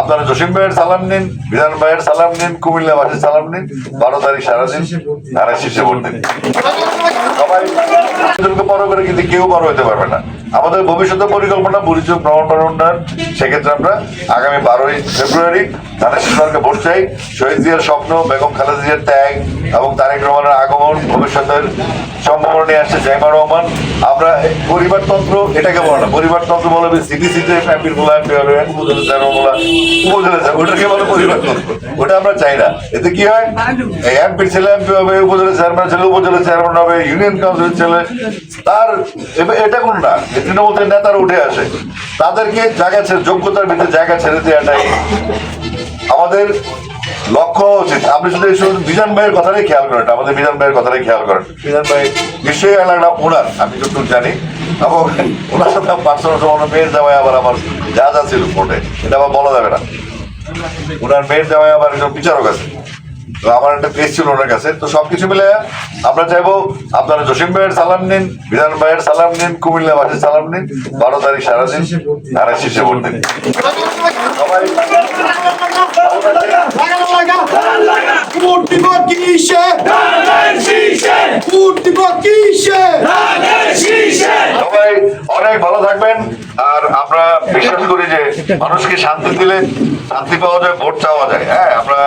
আপনারা জসিম ভাইয়ের সালাম নিন, বিধান ভাইয়ের সালাম নিন, কুমিল্লাবাসীর সালাম নিন। 12 তারিখ সারাদিন ধানের শীর্ষে ভোট দিন। সবাই বড় করে কিন্তু কেউ বড় হতে পারবে না। আমাদের ভবিষ্যতের পরিকল্পনা বুড়িচুক ভ্রমণ উন্নয়ন। সেক্ষেত্রে আমরা আগামী 12ই ফেব্রুয়ারি ধানের শীর্ষকে ভোট চাই। শহীদ জিয়ার স্বপ্ন, বেগম খালেদা জিয়ার ত্যাগ এবং তারেক রহমানের আগমন, ভবিষ্যতের সম্ভাবনা নিয়ে আসছে জাইমা রহমান। আমরা পরিবারতন্ত্র এটাকে বলে না, পরিবারতন্ত্র বলে সিটিসিতে এমপির বলা, এমপি হবে, উপজেলা চেয়ারম্যান বলা, উপজেলা ওটাকে বলে পরিবারতন্ত্র। ওটা আমরা চাই না। এতে কি হয়, এমপির ছেলে এমপি হবে, উপজেলা চেয়ারম্যান ছেলে উপজেলা চেয়ারম্যান হবে, ইউনিয়ন কাউন্সিলের ছেলে তার এটা কোন না, তৃণমূলের নেতারা উঠে আসে, তাদেরকে জায়গা ছেড়ে, যোগ্যতার ভিত্তিতে জায়গা ছেড়ে দেওয়াটাই আমাদের লক্ষ্য উচিত। আপনি শুধু বিধান ভাইয়ের কথাটাই খেয়াল করেন, আমাদের বিধান ভাইয়ের কথাটাই খেয়াল করেন। বিধান ভাই নিশ্চয়ই এলাকা ওনার, আমি যতটুকু জানি, এবং ওনার সাথে পার্সোনাল সম্বন্ধ মেয়ের জামাই আবার আমার যা যা ছিল কোর্টে, এটা আবার বলা যাবে না। ওনার মেয়ের জামাই আবার একজন বিচারক আছে, তো আমার একটা কেস ছিল ওনার কাছে। তো সবকিছু মিলে আমরা চাইবো আপনারা জসিম ভাইয়ের সালাম নিন, বিধান ভাইয়ের সালাম নিন, কুমিল্লাবাসীর সালাম নিন। 12 তারিখ সারাদিন ধানের শীর্ষে ভোট দিন। সবাই সবাই অনেক ভালো থাকবেন। আর আমরা বিশ্বাস করি যে মানুষকে শান্তি দিলে শান্তি পাওয়া যায়, ভোট চাওয়া যায়। হ্যাঁ, আমরা